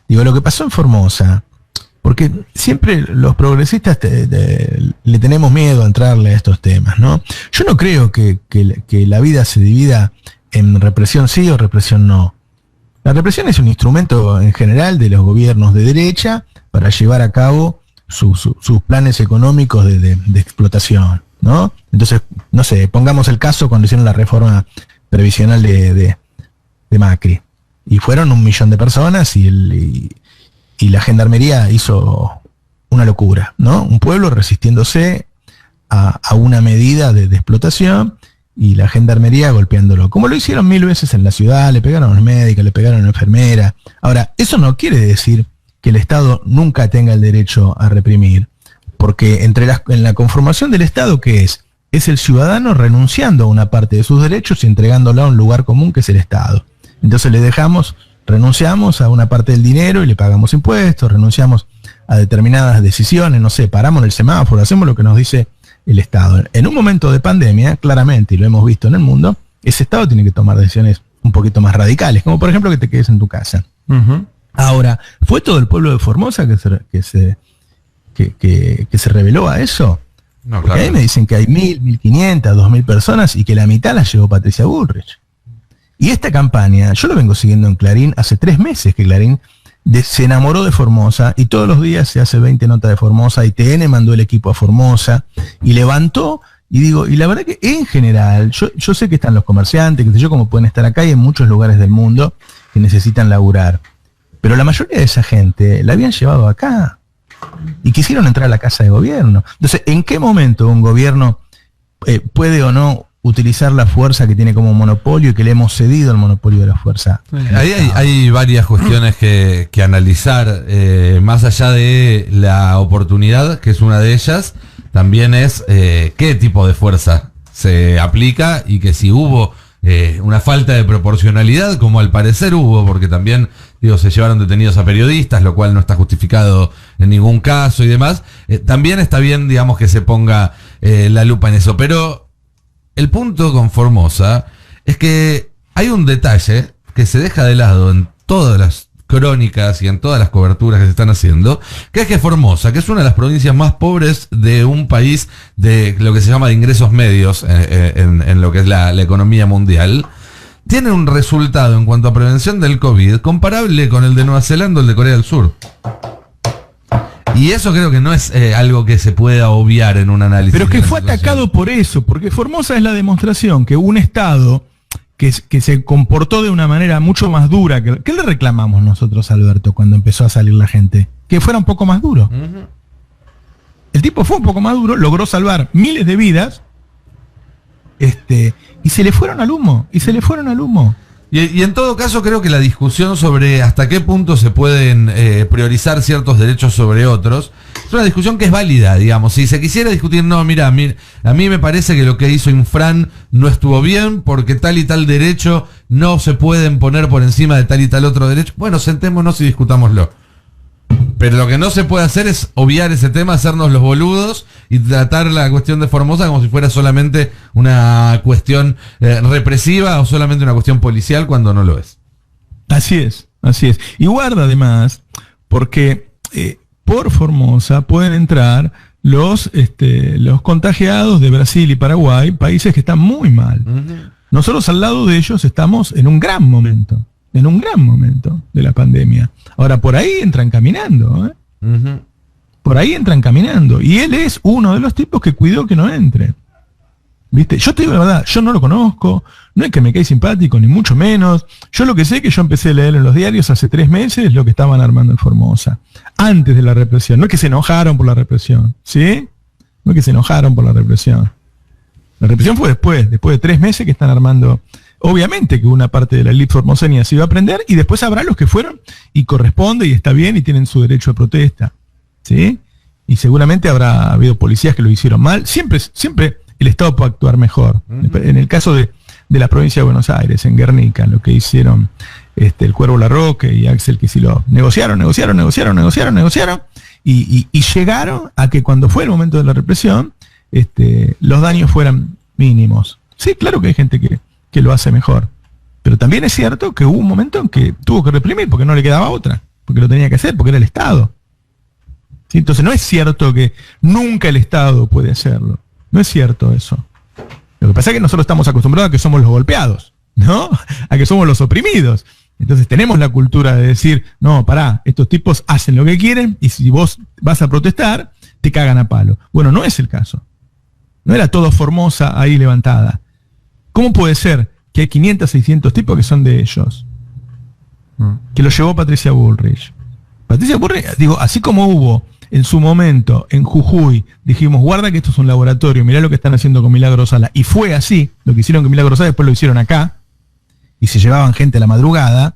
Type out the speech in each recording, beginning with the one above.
Digo, lo que pasó en Formosa, porque siempre los progresistas le tenemos miedo a entrarle a estos temas, ¿no? Yo no creo que la vida se divida en represión sí o represión no. La represión es un instrumento en general de los gobiernos de derecha para llevar a cabo sus planes económicos de explotación, ¿no? Entonces, no sé, pongamos el caso cuando hicieron la reforma previsional de Macri. Y fueron 1 millón de personas y la gendarmería hizo una locura, ¿no? Un pueblo resistiéndose a una medida de explotación y la gendarmería golpeándolo. Como lo hicieron 1000 veces en la ciudad, le pegaron a los médicos, le pegaron a la enfermera. Ahora, eso no quiere decir que el Estado nunca tenga el derecho a reprimir, porque en la conformación del Estado, ¿qué es? Es el ciudadano renunciando a una parte de sus derechos y entregándola a un lugar común que es el Estado. Entonces renunciamos a una parte del dinero y le pagamos impuestos, renunciamos a determinadas decisiones, no sé, paramos en el semáforo, hacemos lo que nos dice el Estado. En un momento de pandemia, claramente, y lo hemos visto en el mundo, ese Estado tiene que tomar decisiones un poquito más radicales, como por ejemplo que te quedes en tu casa. Uh-huh. Ahora, ¿fue todo el pueblo de Formosa que se rebeló a eso? No, porque claro. Ahí me dicen que hay 1000, 1500, 2000 personas y que la mitad las llevó Patricia Bullrich. Y esta campaña, yo lo vengo siguiendo en Clarín hace 3 meses que Clarín se enamoró de Formosa y todos los días se hace 20 notas de Formosa y TN mandó el equipo a Formosa y levantó, y digo, y la verdad que en general, yo sé que están los comerciantes, que sé yo, como pueden estar acá y en muchos lugares del mundo que necesitan laburar, pero la mayoría de esa gente la habían llevado acá y quisieron entrar a la casa de gobierno. Entonces, ¿en qué momento un gobierno puede o no utilizar la fuerza que tiene como monopolio y que le hemos cedido el monopolio de la fuerza? Ahí hay varias cuestiones que analizar, más allá de la oportunidad, que es una de ellas, también es qué tipo de fuerza se aplica y que si hubo una falta de proporcionalidad, como al parecer hubo, porque también se llevaron detenidos a periodistas, lo cual no está justificado en ningún caso y demás, también está bien, digamos, que se ponga la lupa en eso, pero el punto con Formosa es que hay un detalle que se deja de lado en todas las crónicas y en todas las coberturas que se están haciendo, que es que Formosa, que es una de las provincias más pobres de un país de lo que se llama de ingresos medios en lo que es la economía mundial, tiene un resultado en cuanto a prevención del COVID comparable con el de Nueva Zelanda o el de Corea del Sur. Y eso creo que no es algo que se pueda obviar en un análisis. Pero que fue atacado por eso, porque Formosa es la demostración que un Estado que se comportó de una manera mucho más dura. ¿Qué le reclamamos nosotros a Alberto cuando empezó a salir la gente? Que fuera un poco más duro. Uh-huh. El tipo fue un poco más duro, logró salvar miles de vidas, y se le fueron al humo, Y en todo caso creo que la discusión sobre hasta qué punto se pueden priorizar ciertos derechos sobre otros es una discusión que es válida, digamos. Si se quisiera discutir, no, mira, a mí me parece que lo que hizo Infran no estuvo bien porque tal y tal derecho no se pueden poner por encima de tal y tal otro derecho. Bueno, sentémonos y discutámoslo. Pero lo que no se puede hacer es obviar ese tema, hacernos los boludos y tratar la cuestión de Formosa como si fuera solamente una cuestión represiva o solamente una cuestión policial cuando no lo es. Así es. Y guarda además, porque por Formosa pueden entrar los contagiados de Brasil y Paraguay, países que están muy mal. Uh-huh. Nosotros al lado de ellos estamos en un gran momento de la pandemia. Ahora, por ahí entran caminando, uh-huh. Por ahí entran caminando. Y él es uno de los tipos que cuidó que no entre. ¿Viste? Yo te digo la verdad, yo no lo conozco, no es que me quede simpático, ni mucho menos. Yo lo que sé es que yo empecé a leer en los diarios hace 3 meses lo que estaban armando en Formosa. Antes de la represión. No es que se enojaron por la represión, ¿sí? No es que se enojaron por la represión. La represión fue después de 3 meses que están armando. Obviamente que una parte de la élite formoseña se iba a aprender y después habrá los que fueron y corresponde y está bien y tienen su derecho a protesta, ¿sí? Y seguramente habrá habido policías que lo hicieron mal. Siempre el Estado puede actuar mejor. Uh-huh. En el caso de la provincia de Buenos Aires, en Guernica, lo que hicieron el Cuervo Larroque y Axel Kicillof, negociaron y llegaron a que cuando fue el momento de la represión, los daños fueran mínimos. Sí, claro que hay gente que lo hace mejor. Pero también es cierto que hubo un momento en que tuvo que reprimir porque no le quedaba otra. porque lo tenía que hacer, porque era el Estado. ¿Sí? Entonces no es cierto que nunca el Estado puede hacerlo. No es cierto eso. Lo que pasa es que nosotros estamos acostumbrados a que somos los golpeados, ¿no? A que somos los oprimidos. Entonces tenemos la cultura de decir, no, pará, estos tipos hacen lo que quieren y si vos vas a protestar, te cagan a palo. Bueno, no es el caso. No era todo Formosa ahí levantada. ¿Cómo puede ser que hay 500, 600 tipos que son de ellos? Que lo llevó Patricia Bullrich. Patricia Bullrich, digo, así como hubo en su momento en Jujuy, dijimos, guarda que esto es un laboratorio, mirá lo que están haciendo con Milagro Sala. Y fue así, lo que hicieron con Milagro Sala, después lo hicieron acá. Y se llevaban gente a la madrugada.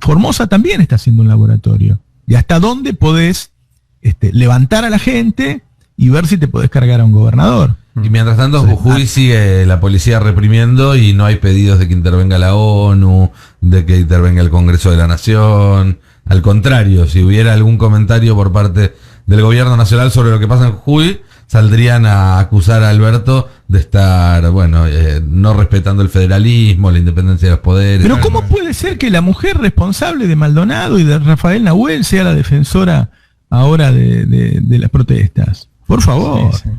Formosa también está haciendo un laboratorio. ¿Y hasta dónde podés levantar a la gente y ver si te podés cargar a un gobernador? Y mientras tanto, Jujuy sigue la policía reprimiendo y no hay pedidos de que intervenga la ONU, de que intervenga el Congreso de la Nación. Al contrario, si hubiera algún comentario por parte del gobierno nacional sobre lo que pasa en Jujuy, saldrían a acusar a Alberto de estar, no respetando el federalismo, la independencia de los poderes. Pero ¿cómo puede ser que la mujer responsable de Maldonado y de Rafael Nahuel sea la defensora ahora de las protestas? Por favor. Sí, sí.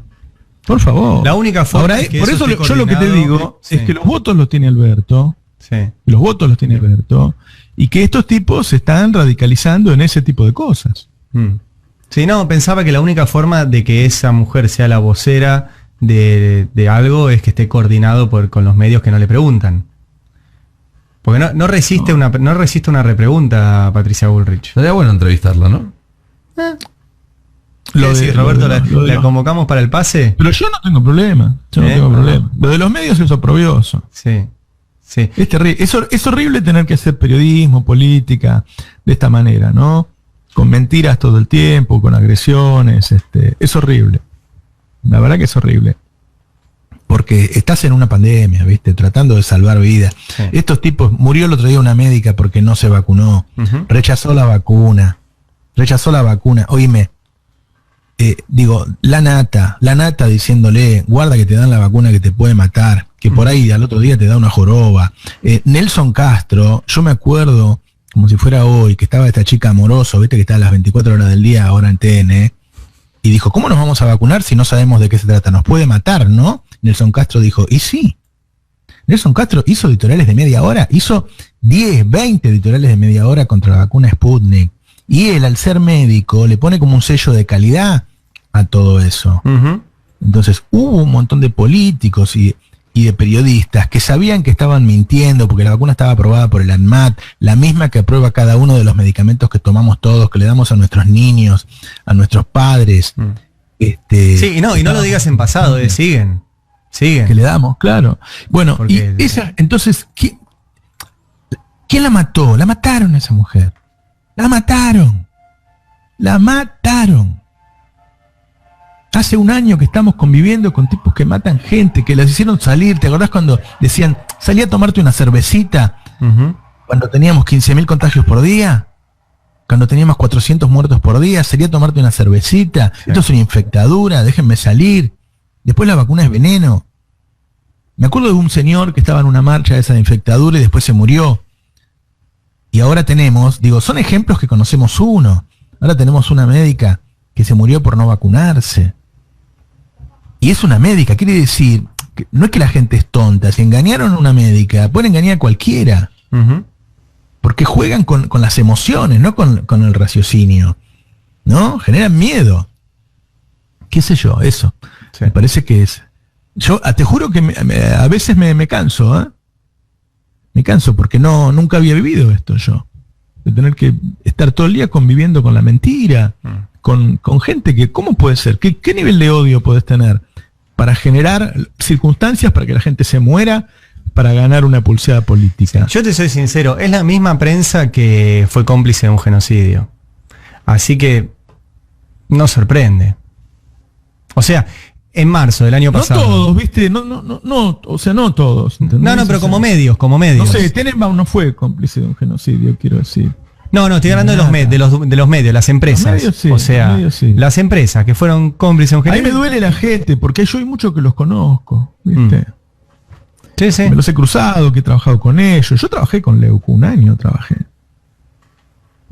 Por favor. La única forma ahora, es que por eso yo lo que te digo es que los votos los tiene Alberto. Sí. Los votos los tiene Alberto. Y que estos tipos se están radicalizando en ese tipo de cosas. Sí, no, pensaba que la única forma de que esa mujer sea la vocera de algo es que esté coordinado con los medios que no le preguntan. Porque no resiste una repregunta a Patricia Bullrich. Sería bueno entrevistarla, ¿no? Roberto, ¿la convocamos para el pase? Pero yo no tengo problema. Yo no tengo problema. Lo de los medios es oprobioso. Sí. Sí. Es terrible. Es horrible tener que hacer periodismo, política, de esta manera, ¿no? Con mentiras todo el tiempo, con agresiones, es horrible. La verdad que es horrible. Porque estás en una pandemia, ¿viste? Tratando de salvar vidas. Sí. Estos tipos, murió el otro día una médica porque no se vacunó. Rechazó la vacuna. Oíme, la nata diciéndole, guarda que te dan la vacuna que te puede matar, que por ahí al otro día te da una joroba. Nelson Castro, yo me acuerdo, como si fuera hoy, que estaba esta chica Amoroso, viste que está a las 24 horas del día ahora en TN, y dijo, ¿cómo nos vamos a vacunar si no sabemos de qué se trata? Nos puede matar, ¿no? Nelson Castro dijo, y sí. Nelson Castro hizo editoriales de media hora, hizo 10, 20 editoriales de media hora contra la vacuna Sputnik. Y él, al ser médico, le pone como un sello de calidad a todo eso. Entonces, hubo un montón de políticos y de periodistas que sabían que estaban mintiendo porque la vacuna estaba aprobada por el ANMAT, la misma que aprueba cada uno de los medicamentos que tomamos todos, que le damos a nuestros niños, a nuestros padres. Sí, y no lo digas en pasado, siguen. Que le damos, claro. Bueno, porque entonces, ¿quién la mató? La mataron a esa mujer. La mataron. Hace un año que estamos conviviendo con tipos que matan gente, que las hicieron salir. ¿Te acordás cuando decían, salí a tomarte una cervecita? Cuando teníamos 15.000 contagios por día, cuando teníamos 400 muertos por día, salí a tomarte una cervecita. Sí. Esto es una infectadura, déjenme salir. Después la vacuna es veneno. Me acuerdo de un señor que estaba en una marcha de esa infectadura y después se murió. Y ahora tenemos, son ejemplos que conocemos uno. Ahora tenemos una médica que se murió por no vacunarse. Y es una médica, quiere decir, que no es que la gente es tonta, si engañaron a una médica, pueden engañar a cualquiera. Porque juegan con las emociones, no con el raciocinio. ¿No? Generan miedo. ¿Qué sé yo? Eso. Sí. Me parece que es... Yo te juro que a veces me canso, ¿eh? Me canso porque nunca había vivido esto yo. De tener que estar todo el día conviviendo con la mentira, con gente que, ¿cómo puede ser? ¿Qué nivel de odio puedes tener para generar circunstancias para que la gente se muera para ganar una pulseada política? Yo te soy sincero, es la misma prensa que fue cómplice de un genocidio. Así que no sorprende. O sea, en marzo del año pasado. No todos, ¿viste? O sea, no todos. ¿Entendés? No, pero como medios. No sé, Tenenbaum no fue cómplice de un genocidio, quiero decir. No, estoy hablando de los medios, las empresas. Medios, sí, o sea, sí. Las empresas que fueron cómplices de un genocidio. A mí me duele la gente, porque yo hay muchos que los conozco, ¿viste? Sí. Me los he cruzado, que he trabajado con ellos. Yo trabajé con Leuco, un año trabajé.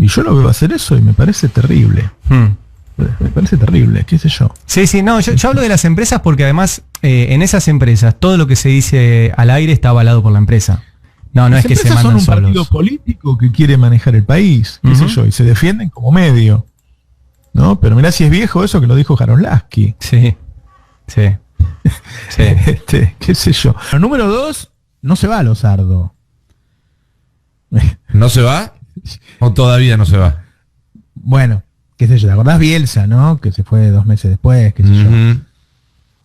Y yo lo veo hacer eso y me parece terrible. Me parece terrible, qué sé yo. Sí, no, yo hablo de las empresas porque además en esas empresas todo lo que se dice al aire está avalado por la empresa. No es que se mandan son un solos. partido político que quiere manejar el país, qué sé yo, y se defienden como medio. ¿No? Pero mirá si es viejo eso que lo dijo Jaroslavski. Sí. Qué sé yo. Número 2, no se va a Losardo. ¿No se va? ¿O todavía no se va? Bueno, qué sé yo, ¿te acordás Bielsa, no? Que se fue 2 meses después, qué sé yo.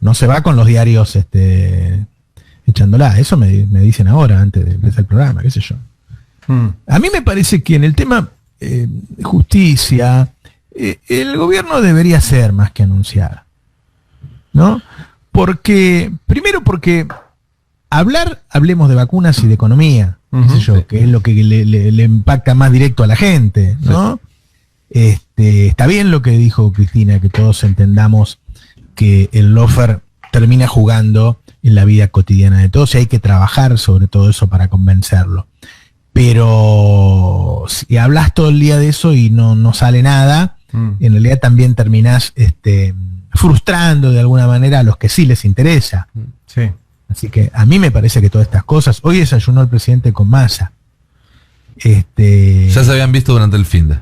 No se va con los diarios echándola. Eso me dicen ahora, antes de empezar el programa, qué sé yo. A mí me parece que en el tema justicia, el gobierno debería hacer más que anunciar, ¿no? Primero porque hablemos de vacunas y de economía, qué sé yo, que es lo que le impacta más directo a la gente, ¿no? Está bien lo que dijo Cristina, que todos entendamos que el lofer termina jugando en la vida cotidiana de todos y hay que trabajar sobre todo eso para convencerlo. Pero si hablas todo el día de eso y no sale nada, en realidad también terminás frustrando de alguna manera a los que sí les interesa. Sí. Así que a mí me parece que todas estas cosas, hoy desayunó el presidente con Massa. Ya se habían visto durante el fin de.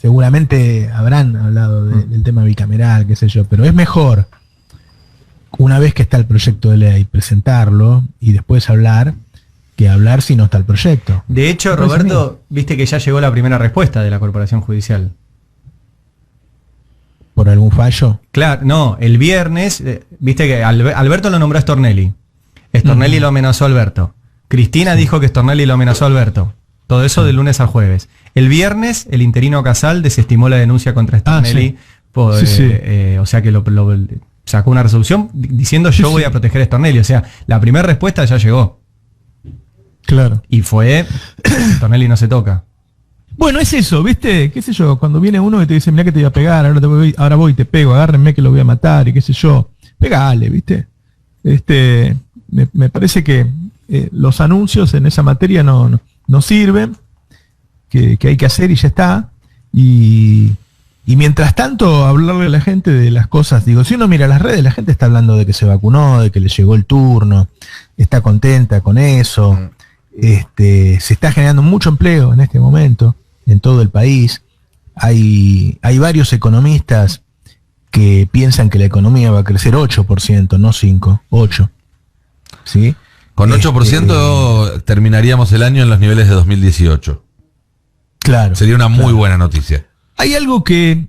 Seguramente habrán hablado del tema bicameral, qué sé yo, pero es mejor, una vez que está el proyecto de ley, presentarlo y después hablar, que hablar si no está el proyecto. De hecho, Roberto, viste que ya llegó la primera respuesta de la Corporación Judicial. ¿Por algún fallo? Claro, no, el viernes, viste que Alberto lo nombró a Stornelli. Stornelli lo amenazó a Alberto. Cristina dijo que Stornelli lo amenazó a Alberto. Todo eso del lunes al jueves. El viernes, el interino Casal desestimó la denuncia contra Stornelli. O sea que sacó una resolución diciendo yo voy a proteger a Stornelli. O sea, la primera respuesta ya llegó. Claro. Y fue, Stornelli no se toca. Bueno, es eso, ¿viste? ¿Qué sé yo? Cuando viene uno que te dice, mirá que te voy a pegar, ahora voy y te pego, agárrenme que lo voy a matar y qué sé yo. Pegale, ¿viste? Me parece que los anuncios en esa materia no sirven, que hay que hacer y ya está. Y mientras tanto, hablarle a la gente de las cosas, digo, si uno mira las redes, la gente está hablando de que se vacunó, de que le llegó el turno, está contenta con eso. Se está generando mucho empleo en este momento en todo el país. Hay varios economistas que piensan que la economía va a crecer 8%, no 5%, 8%. ¿Sí? Con 8% terminaríamos el año en los niveles de 2018. Claro. Sería una muy buena noticia. Hay algo que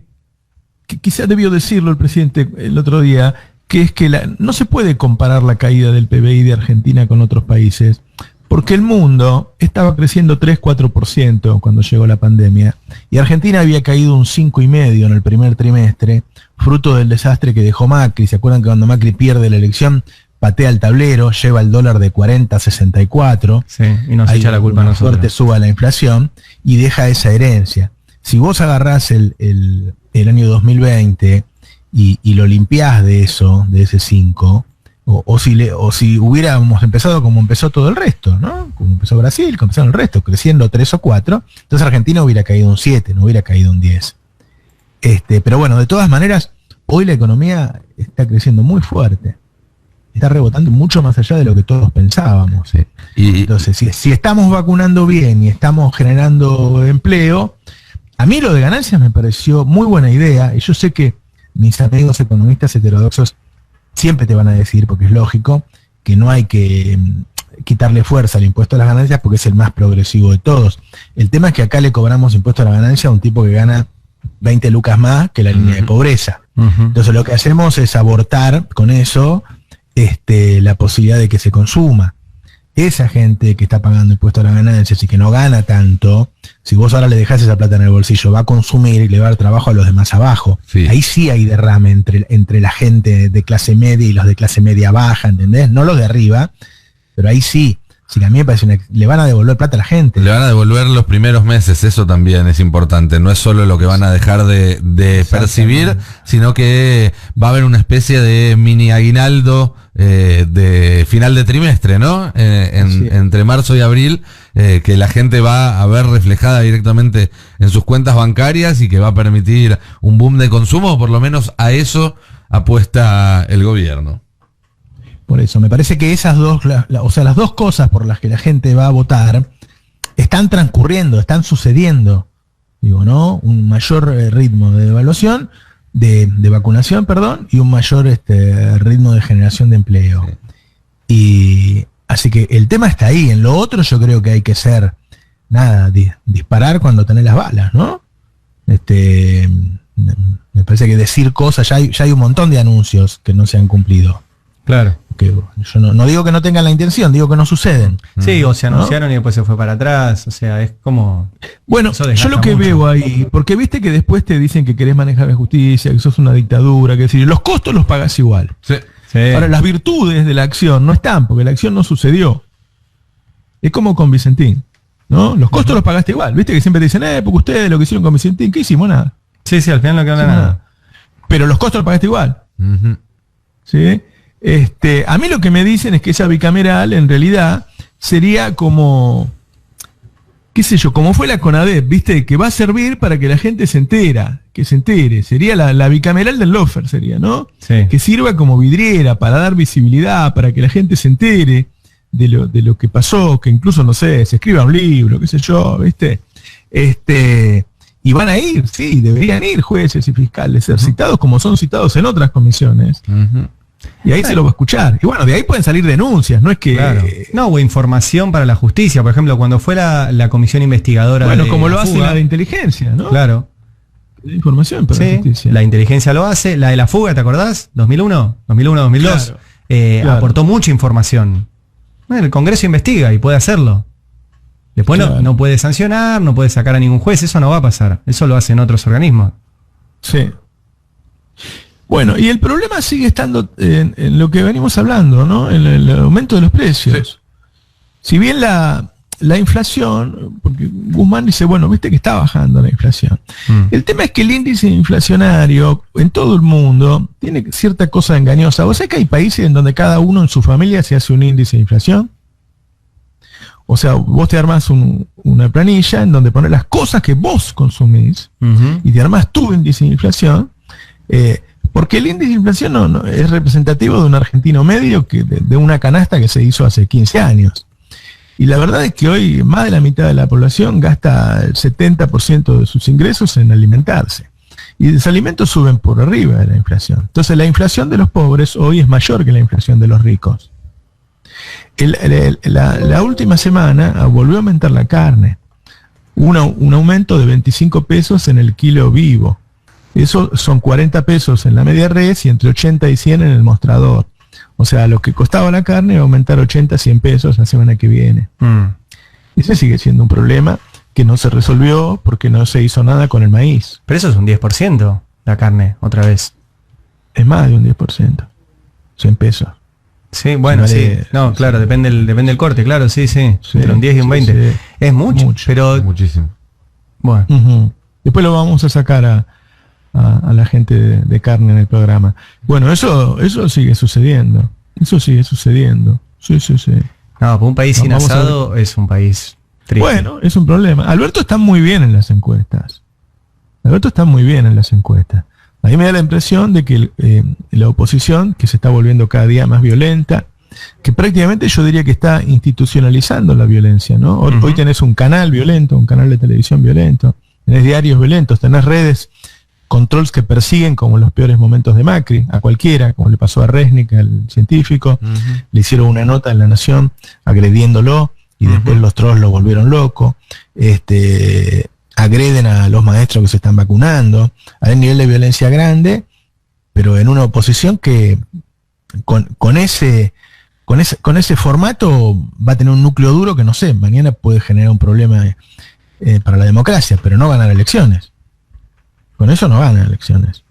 quizás debió decirlo el presidente el otro día, que es que no se puede comparar la caída del PBI de Argentina con otros países, porque el mundo estaba creciendo 3-4% cuando llegó la pandemia, y Argentina había caído un 5,5% en el primer trimestre, fruto del desastre que dejó Macri. ¿Se acuerdan que cuando Macri pierde la elección, patea el tablero, lleva el dólar de 40 a 64? Sí, y nos echa la culpa a nosotros. Fuerte suba la inflación y deja esa herencia. Si vos agarrás el año 2020 y lo limpiás de eso, de ese 5%, o si hubiéramos empezado como empezó todo el resto, ¿no? Como empezó Brasil, como empezaron el resto, creciendo 3 o 4, entonces Argentina hubiera caído un 7, no hubiera caído un 10. Pero bueno, de todas maneras, hoy la economía está creciendo muy fuerte. Está rebotando mucho más allá de lo que todos pensábamos. Sí. Entonces, si estamos vacunando bien y estamos generando empleo, a mí lo de ganancias me pareció muy buena idea, y yo sé que mis amigos economistas heterodoxos siempre te van a decir, porque es lógico, que no hay que quitarle fuerza al impuesto a las ganancias porque es el más progresivo de todos. El tema es que acá le cobramos impuesto a la ganancia a un tipo que gana 20 lucas más que la línea de pobreza. Entonces lo que hacemos es abortar con eso la posibilidad de que se consuma. Esa gente que está pagando impuesto a las ganancias y que no gana tanto, si vos ahora le dejás esa plata en el bolsillo, va a consumir y le va a dar trabajo a los demás abajo. Sí. Ahí sí hay derrame entre la gente de clase media y los de clase media baja, ¿entendés? No los de arriba, pero ahí sí Así que a mí me parece le van a devolver plata a la gente. Le van a devolver los primeros meses, eso también es importante. No es solo lo que van a dejar de percibir, sino que va a haber una especie de mini aguinaldo de final de trimestre, ¿no? Sí. Entre marzo y abril, que la gente va a ver reflejada directamente en sus cuentas bancarias y que va a permitir un boom de consumo, por lo menos a eso apuesta el gobierno. Por eso, me parece que esas dos, o sea, las dos cosas por las que la gente va a votar están transcurriendo, están sucediendo. Digo, ¿no? Un mayor ritmo de evaluación, de vacunación, perdón, y un mayor ritmo de generación de empleo. Sí. Y así que el tema está ahí. En lo otro yo creo que hay que ser, disparar cuando tenés las balas, ¿no? Me parece que decir cosas, ya hay un montón de anuncios que no se han cumplido. Claro. Que yo no digo que no tengan la intención, digo que no suceden. Sí, o se anunciaron y después se fue para atrás. O sea, es como... Bueno, yo lo que veo ahí, porque viste que después te dicen que querés manejar la justicia, que sos una dictadura, que decir, los costos los pagás igual. Sí. Sí. Ahora, las virtudes de la acción no están, porque la acción no sucedió. Es como con Vicentín, ¿no? Los costos los pagaste igual. Viste que siempre te dicen, porque ustedes lo que hicieron con Vicentín, ¿qué hicimos? Nada. Sí, al final no quedó nada. Pero los costos los pagaste igual. Uh-huh. ¿Sí? A mí lo que me dicen es que esa bicameral en realidad sería como, qué sé yo, como fue la CONADEP, ¿viste? Que va a servir para que la gente se entere. Sería la bicameral del lofer, sería, ¿no? Sí. Que sirva como vidriera para dar visibilidad, para que la gente se entere de lo que pasó, que incluso, no sé, se escriba un libro, qué sé yo, ¿viste? Y van a ir, sí, deberían ir jueces y fiscales, ser citados como son citados en otras comisiones. Uh-huh. Y ahí se lo va a escuchar. Y bueno, de ahí pueden salir denuncias, no es que... Claro. No, o información para la justicia. Por ejemplo, cuando fue la comisión investigadora bueno, de como lo la hace fuga, la de inteligencia, ¿no? Claro. La información para la Sí, justicia. la inteligencia lo hace. La de la fuga, ¿te acordás? 2001, 2002. Claro. Aportó mucha información. Bueno, el Congreso investiga y puede hacerlo. Después Claro. no puede sancionar, no puede sacar a ningún juez. Eso no va a pasar. Eso lo hacen otros organismos. Sí. Bueno, y el problema sigue estando en lo que venimos hablando, ¿no? En el aumento de los precios. Sí. Si bien la inflación, porque Guzmán dice, bueno, viste que está bajando la inflación. El tema es que el índice inflacionario en todo el mundo tiene cierta cosa engañosa. ¿Vos sabés que hay países en donde cada uno en su familia se hace un índice de inflación? O sea, vos te armás una planilla en donde pones las cosas que vos consumís y te armás tu índice de inflación. Porque el índice de inflación no es representativo de un argentino medio que de una canasta que se hizo hace 15 años. Y la verdad es que hoy más de la mitad de la población gasta el 70% de sus ingresos en alimentarse. Y los alimentos suben por arriba de la inflación. Entonces la inflación de los pobres hoy es mayor que la inflación de los ricos. La última semana volvió a aumentar la carne. Un aumento de 25 pesos en el kilo vivo. Eso son 40 pesos en la media res y entre 80 y 100 en el mostrador. O sea, lo que costaba la carne va a aumentar 80 a 100 pesos la semana que viene. Ese sigue siendo un problema que no se resolvió porque no se hizo nada con el maíz. Pero eso es un 10% la carne, otra vez. Es más de un 10%. 100 pesos. Sí, bueno, Vale, sí. No, claro, sí. depende del corte, claro, sí. Entre un 10 y un 20. Sí. Es mucho, Mucho. pero Muchísimo. bueno. Después lo vamos a sacar a la gente de carne en el programa. Bueno, eso sigue sucediendo. Eso sigue sucediendo. Sí. No, para un país sin Vamos a asado es un país triste. Bueno, es un problema. Alberto está muy bien en las encuestas. A mí me da la impresión de que la oposición, que se está volviendo cada día más violenta, que prácticamente yo diría que está institucionalizando la violencia, ¿no? Hoy tenés un canal violento, un canal de televisión violento, tenés diarios violentos, tenés redes, controls que persiguen como en los peores momentos de Macri, a cualquiera, como le pasó a Resnick, al científico, le hicieron una nota en La Nación agrediéndolo, y después los trolls lo volvieron loco. Agreden a los maestros que se están vacunando. Hay un nivel de violencia grande, pero en una oposición que con ese formato va a tener un núcleo duro que no sé, mañana puede generar un problema para la democracia, pero no ganar elecciones. Con eso no ganan elecciones.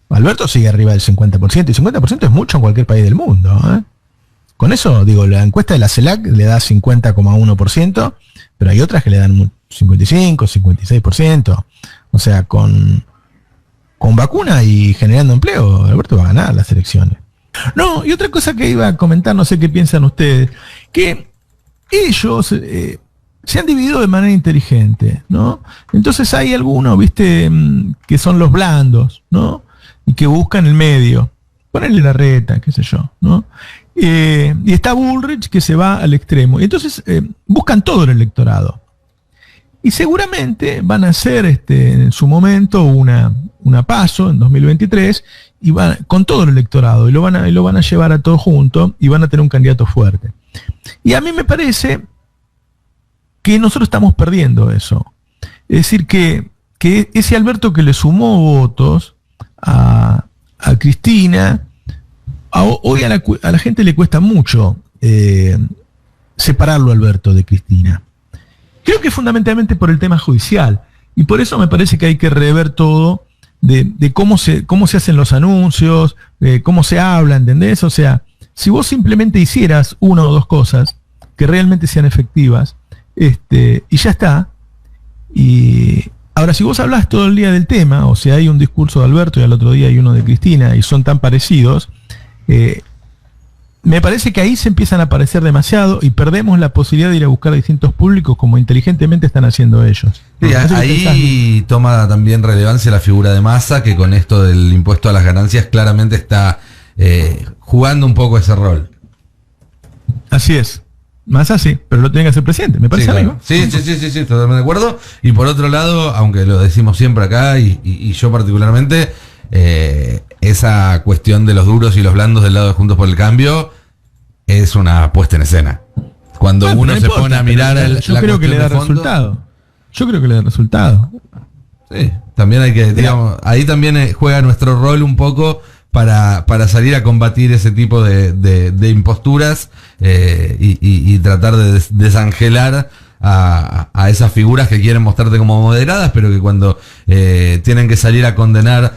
Alberto sigue arriba del 50%, y 50% es mucho en cualquier país del mundo, ¿eh? Con eso, digo, la encuesta de la CELAC le da 50,1%, pero hay otras que le dan 55, 56%. O sea, con vacuna y generando empleo, Alberto va a ganar las elecciones. No, y otra cosa que iba a comentar, no sé qué piensan ustedes, que ellos se han dividido de manera inteligente, ¿no? Entonces hay algunos, viste, que son los blandos, ¿no? Y que buscan el medio. Ponerle la reta, qué sé yo, ¿no? Y está Bullrich que se va al extremo. Y entonces buscan todo el electorado. Y seguramente van a hacer en su momento una PASO en 2023 y van con todo el electorado y lo van a llevar a todo junto y van a tener un candidato fuerte. Y a mí me parece que nosotros estamos perdiendo eso. Es decir, que ese Alberto que le sumó votos a Cristina, hoy a la gente le cuesta mucho separarlo, Alberto, de Cristina. Creo que fundamentalmente por el tema judicial. Y por eso me parece que hay que rever todo de cómo se hacen los anuncios, de cómo se habla, ¿entendés? O sea, si vos simplemente hicieras una o dos cosas que realmente sean efectivas, y ya está. Y ahora, si vos hablas todo el día del tema, o sea, hay un discurso de Alberto y al otro día hay uno de Cristina y son tan parecidos, me parece que ahí se empiezan a parecer demasiado y perdemos la posibilidad de ir a buscar a distintos públicos como inteligentemente están haciendo ellos. Sí, ahí toma también relevancia la figura de Massa, que con esto del impuesto a las ganancias claramente está jugando un poco ese rol. Así es. Massa sí, pero lo tiene que hacer presidente, me parece, sí, amigo. Sí, totalmente de acuerdo. Y por otro lado, aunque lo decimos siempre acá y yo particularmente, esa cuestión de los duros y los blandos del lado de Juntos por el Cambio es una puesta en escena. Cuando uno se pone a mirar yo creo que le da resultado. Yo creo que le da resultado. Sí, también hay que, digamos, ahí también juega nuestro rol un poco para salir a combatir ese tipo de imposturas y tratar de desangelar a esas figuras que quieren mostrarte como moderadas, pero que cuando tienen que salir a condenar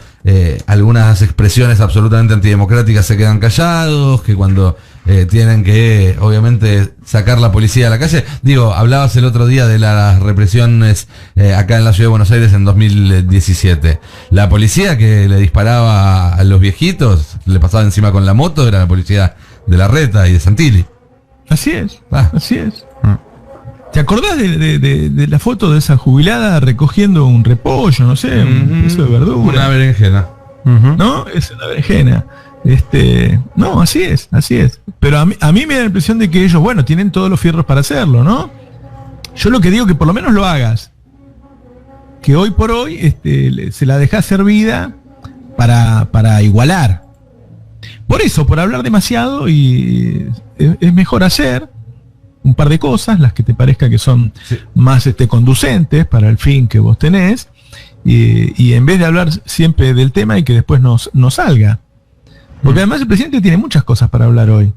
algunas expresiones absolutamente antidemocráticas se quedan callados, que cuando tienen que obviamente sacar la policía a la calle. Digo, hablabas el otro día de las represiones acá en la ciudad de Buenos Aires en 2017. La policía que le disparaba a los viejitos, le pasaba encima con la moto, era la policía de Larreta y de Santilli. Así es, así es. ¿Te acordás de la foto de esa jubilada recogiendo un repollo, no sé, un peso de verdura? Una berenjena. ¿No? Es una berenjena. No, así es. Pero a mí me da la impresión de que ellos, bueno, tienen todos los fierros para hacerlo, ¿no? Yo lo que digo que por lo menos lo hagas. Que hoy por hoy se la dejás servida para igualar. Por eso, por hablar demasiado, y es mejor hacer un par de cosas, las que te parezca que son más conducentes para el fin que vos tenés, y en vez de hablar siempre del tema y que después no salga. Porque además el presidente tiene muchas cosas para hablar hoy.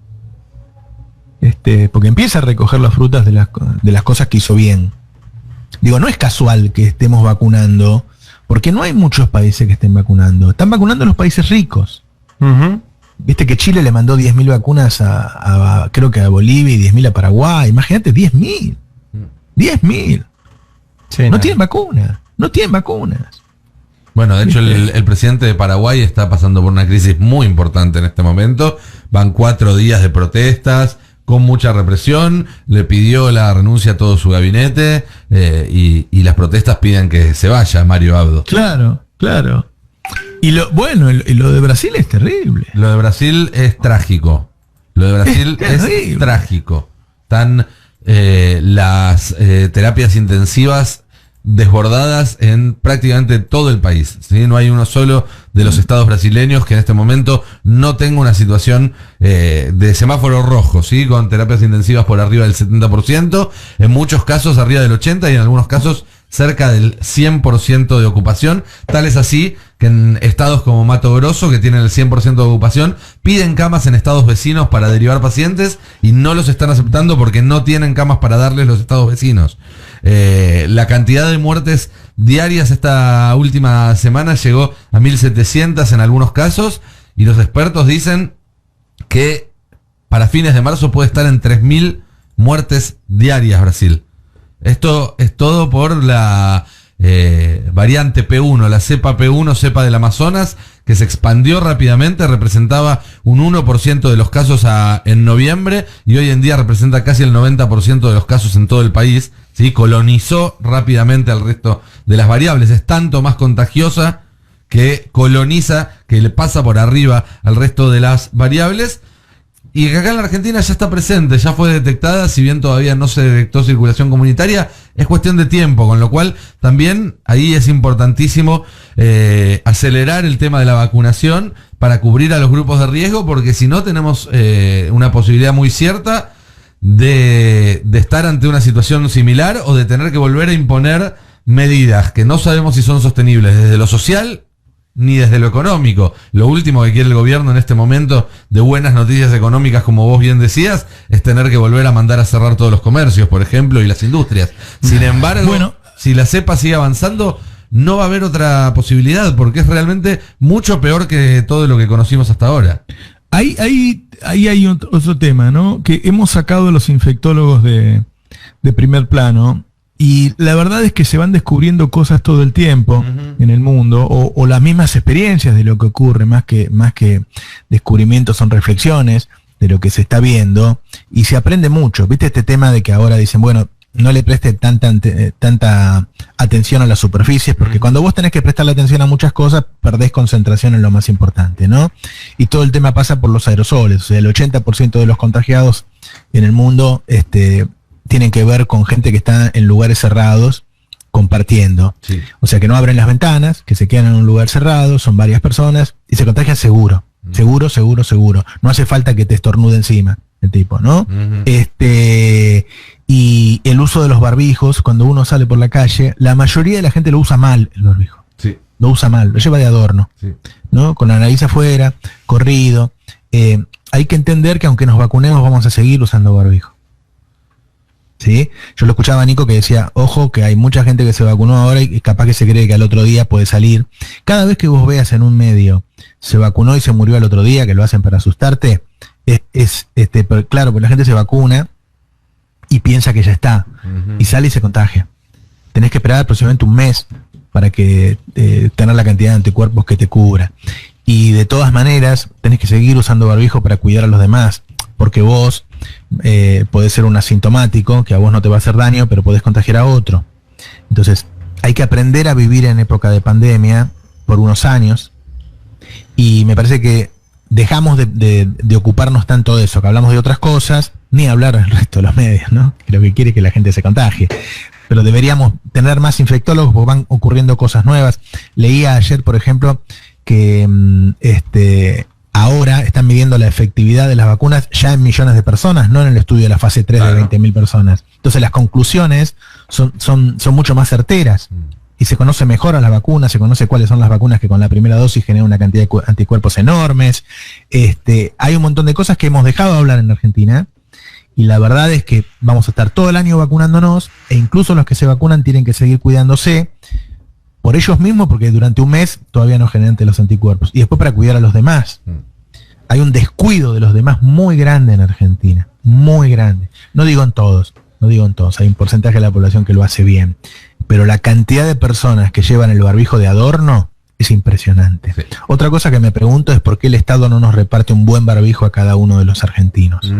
Porque empieza a recoger las frutas de las cosas que hizo bien. Digo, no es casual que estemos vacunando, porque no hay muchos países que estén vacunando. Están vacunando los países ricos. Viste que Chile le mandó 10.000 vacunas creo que a Bolivia y 10.000 a Paraguay. Imagínate, 10.000. 10.000. Sí, no tienen vacunas. Bueno, de hecho el presidente de Paraguay está pasando por una crisis muy importante en este momento. Van 4 días de protestas con mucha represión. Le pidió la renuncia a todo su gabinete y las protestas piden que se vaya Mario Abdo. Claro. Y lo de Brasil es terrible. Lo de Brasil es trágico. Es trágico. Están las terapias intensivas desbordadas en prácticamente todo el país, ¿sí? No hay uno solo de los estados brasileños que en este momento no tenga una situación de semáforo rojo, ¿sí? Con terapias intensivas por arriba del 70%, en muchos casos arriba del 80% y en algunos casos cerca del 100% de ocupación. Tal es así que en estados como Mato Grosso, que tienen el 100% de ocupación, piden camas en estados vecinos para derivar pacientes y no los están aceptando porque no tienen camas para darles los estados vecinos. La cantidad de muertes diarias esta última semana llegó a 1.700 en algunos casos, y los expertos dicen que para fines de marzo puede estar en 3.000 muertes diarias Brasil. Esto es todo por la variante P1, la cepa P1, cepa del Amazonas, que se expandió rápidamente, representaba un 1% de los casos en noviembre y hoy en día representa casi el 90% de los casos en todo el país, ¿sí? Colonizó rápidamente al resto de las variables, es tanto más contagiosa que coloniza, que le pasa por arriba al resto de las variables. Y que acá en la Argentina ya está presente, ya fue detectada, si bien todavía no se detectó circulación comunitaria, es cuestión de tiempo, con lo cual también ahí es importantísimo acelerar el tema de la vacunación para cubrir a los grupos de riesgo, porque si no tenemos una posibilidad muy cierta de estar ante una situación similar o de tener que volver a imponer medidas que no sabemos si son sostenibles desde lo social ni desde lo económico. Lo último que quiere el gobierno en este momento de buenas noticias económicas, como vos bien decías, es tener que volver a mandar a cerrar todos los comercios, por ejemplo, y las industrias. Sin embargo, bueno, si la cepa sigue avanzando, no va a haber otra posibilidad, porque es realmente mucho peor que todo lo que conocimos hasta ahora. Ahí hay otro tema, ¿no? Que hemos sacado los infectólogos de primer plano. Y la verdad es que se van descubriendo cosas todo el tiempo en el mundo, o las mismas experiencias de lo que ocurre, más que descubrimientos son reflexiones de lo que se está viendo, y se aprende mucho. ¿Viste este tema de que ahora dicen, bueno, no le preste tanta atención a las superficies, porque cuando vos tenés que prestarle atención a muchas cosas, perdés concentración en lo más importante, ¿no? Y todo el tema pasa por los aerosoles, o sea, el 80% de los contagiados en el mundo, tienen que ver con gente que está en lugares cerrados compartiendo. Sí. O sea, que no abren las ventanas, que se quedan en un lugar cerrado, son varias personas y se contagian seguro. Seguro. No hace falta que te estornude encima el tipo, ¿no? Y el uso de los barbijos, cuando uno sale por la calle, la mayoría de la gente lo usa mal, el barbijo. Sí. Lo usa mal, lo lleva de adorno. Sí. ¿No? Con la nariz afuera, corrido. Hay que entender que aunque nos vacunemos vamos a seguir usando barbijo. ¿Sí? Yo lo escuchaba a Nico que decía, ojo, que hay mucha gente que se vacunó ahora y capaz que se cree que al otro día puede salir. Cada vez que vos veas en un medio, se vacunó y se murió al otro día, que lo hacen para asustarte, claro, porque la gente se vacuna y piensa que ya está, y sale y se contagia. Tenés que esperar aproximadamente un mes para que tener la cantidad de anticuerpos que te cubra. Y de todas maneras, tenés que seguir usando barbijo para cuidar a los demás, porque vos podés ser un asintomático, que a vos no te va a hacer daño, pero podés contagiar a otro. Entonces, hay que aprender a vivir en época de pandemia por unos años, y me parece que dejamos de ocuparnos tanto de eso, que hablamos de otras cosas, ni hablar del resto de los medios, ¿no? Que lo que quiere es que la gente se contagie. Pero deberíamos tener más infectólogos, porque van ocurriendo cosas nuevas. Leía ayer, por ejemplo, que ahora están midiendo la efectividad de las vacunas ya en millones de personas, no en el estudio de la fase 3 de 20.000 personas. Entonces las conclusiones son mucho más certeras y se conoce mejor a las vacunas, se conoce cuáles son las vacunas que con la primera dosis generan una cantidad de anticuerpos enormes. Hay un montón de cosas que hemos dejado de hablar en Argentina, y la verdad es que vamos a estar todo el año vacunándonos, e incluso los que se vacunan tienen que seguir cuidándose por ellos mismos, porque durante un mes todavía no generan los anticuerpos, y después para cuidar a los demás. Hay un descuido de los demás muy grande en Argentina, muy grande. No digo en todos, hay un porcentaje de la población que lo hace bien, pero la cantidad de personas que llevan el barbijo de adorno es impresionante. Sí. Otra cosa que me pregunto es por qué el Estado no nos reparte un buen barbijo a cada uno de los argentinos.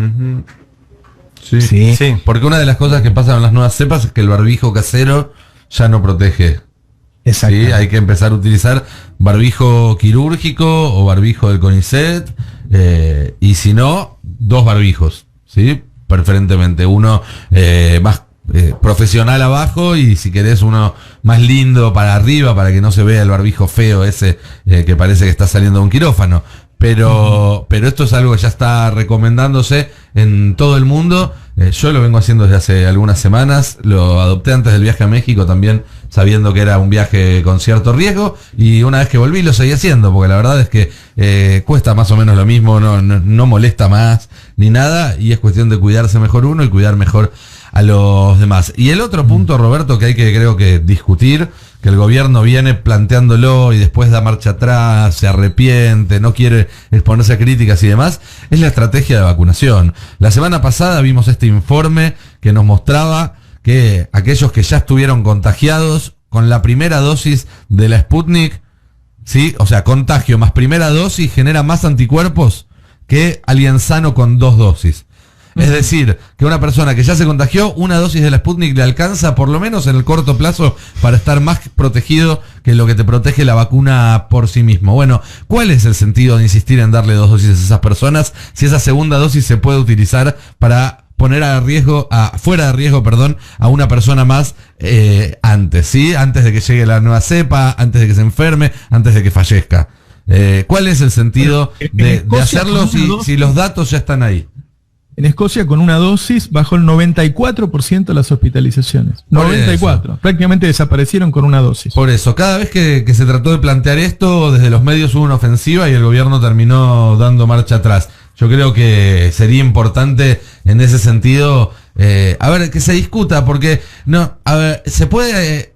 Sí. Porque una de las cosas que pasan en las nuevas cepas es que el barbijo casero ya no protege. Exacto. Sí, hay que empezar a utilizar barbijo quirúrgico o barbijo del CONICET, y si no, 2 barbijos, ¿sí? Preferentemente uno más profesional abajo, y si querés uno más lindo para arriba, para que no se vea el barbijo feo ese que parece que está saliendo de un quirófano. Pero esto es algo que ya está recomendándose en todo el mundo. Yo lo vengo haciendo desde hace algunas semanas. Lo adopté antes del viaje a México también, sabiendo que era un viaje con cierto riesgo. Y una vez que volví lo seguí haciendo, porque la verdad es que cuesta más o menos lo mismo, no molesta más ni nada. Y es cuestión de cuidarse mejor uno y cuidar mejor a los demás. Y el otro punto, Roberto, que hay que creo que discutir que el gobierno viene planteándolo y después da marcha atrás, se arrepiente, no quiere exponerse a críticas y demás, es la estrategia de vacunación. La semana pasada vimos este informe que nos mostraba que aquellos que ya estuvieron contagiados con la primera dosis de la Sputnik, ¿sí? O sea, contagio más primera dosis genera más anticuerpos que alguien sano con 2 dosis. Es decir, que una persona que ya se contagió, una dosis de la Sputnik le alcanza por lo menos en el corto plazo para estar más protegido que lo que te protege la vacuna por sí mismo. Bueno, ¿cuál es el sentido de insistir en darle 2 dosis a esas personas si esa segunda dosis se puede utilizar para poner fuera de riesgo, a una persona más antes, ¿sí? Antes de que llegue la nueva cepa, antes de que se enferme, antes de que fallezca? ¿Cuál es el sentido de hacerlo si los datos ya están ahí? En Escocia, con una dosis, bajó el 94% las hospitalizaciones. 94%. Prácticamente desaparecieron con una dosis. Por eso, cada vez que se trató de plantear esto, desde los medios hubo una ofensiva y el gobierno terminó dando marcha atrás. Yo creo que sería importante en ese sentido, que se discuta, porque se puede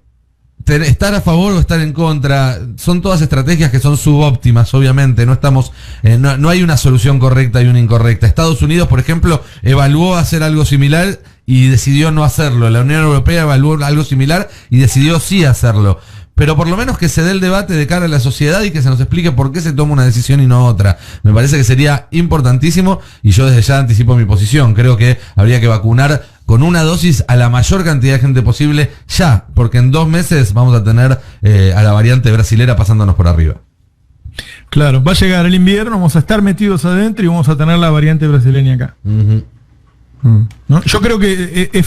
estar a favor o estar en contra. Son todas estrategias que son subóptimas, obviamente. No hay una solución correcta y una incorrecta. Estados Unidos, por ejemplo, evaluó hacer algo similar y decidió no hacerlo. La Unión Europea evaluó algo similar y decidió sí hacerlo. Pero por lo menos que se dé el debate de cara a la sociedad y que se nos explique por qué se toma una decisión y no otra. Me parece que sería importantísimo y yo desde ya anticipo mi posición. Creo que habría que vacunar con una dosis a la mayor cantidad de gente posible ya, porque en 2 meses vamos a tener a la variante brasilera pasándonos por arriba. Claro, va a llegar el invierno, vamos a estar metidos adentro y vamos a tener la variante brasileña acá. ¿No? Yo creo que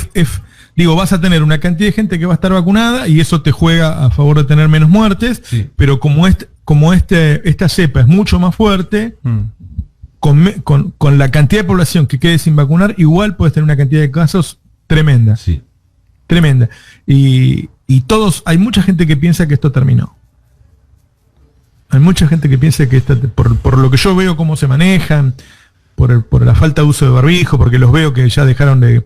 vas a tener una cantidad de gente que va a estar vacunada y eso te juega a favor de tener menos muertes, sí. Pero como esta cepa es mucho más fuerte, con la cantidad de población que quede sin vacunar, igual puedes tener una cantidad de casos tremenda. Sí. Tremenda. Y hay mucha gente que piensa que esto terminó. Hay mucha gente que piensa que por lo que yo veo cómo se manejan, por la falta de uso de barbijo, porque los veo que ya dejaron de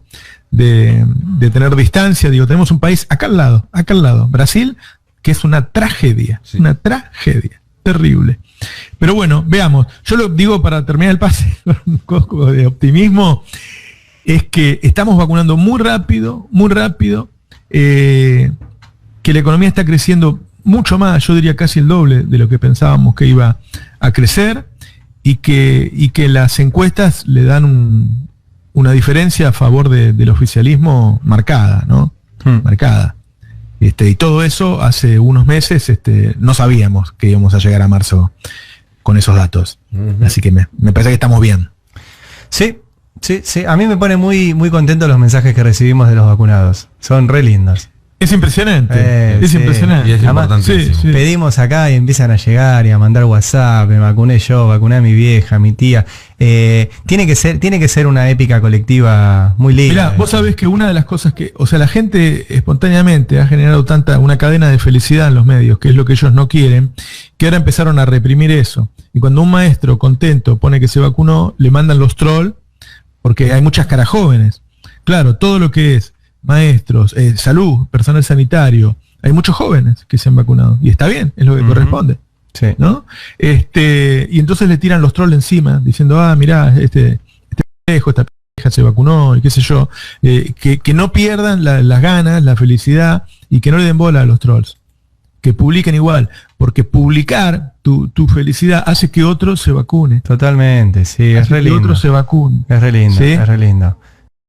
tener distancia. Tenemos un país acá al lado, Brasil, que es una tragedia, sí. Una tragedia, terrible. Pero bueno, veamos, yo lo digo para terminar el pase con un poco de optimismo, es que estamos vacunando muy rápido, que la economía está creciendo mucho más, yo diría casi el doble de lo que pensábamos que iba a crecer, y que las encuestas le dan una diferencia a favor del oficialismo marcada, ¿no? Marcada. Y todo eso hace unos meses no sabíamos que íbamos a llegar a marzo con esos datos. Así que me parece que estamos bien. Sí. A mí me pone muy, muy contento los mensajes que recibimos de los vacunados. Son re lindos. Es impresionante. Impresionante. Y es importantísimo. Sí. Pedimos acá y empiezan a llegar y a mandar WhatsApp. Me vacuné yo, vacuné a mi vieja, a mi tía. Tiene que ser una épica colectiva muy linda. Mirá, vos sabés que una de las cosas la gente espontáneamente ha generado una cadena de felicidad en los medios, que es lo que ellos no quieren, que ahora empezaron a reprimir eso. Y cuando un maestro contento pone que se vacunó, le mandan los trolls, porque hay muchas caras jóvenes. Claro, todo lo que es maestros, salud, personal sanitario, hay muchos jóvenes que se han vacunado y está bien, es lo que corresponde, sí. ¿No? Y entonces le tiran los trolls encima diciendo, mirá, este viejo, esta vieja se vacunó y qué sé yo, que no pierdan las ganas, la felicidad y que no le den bola a los trolls, que publiquen igual, porque publicar tu felicidad hace que otro se vacune. Totalmente, sí, es re lindo. Que otro se vacune. Es re lindo, ¿sí? Es re lindo.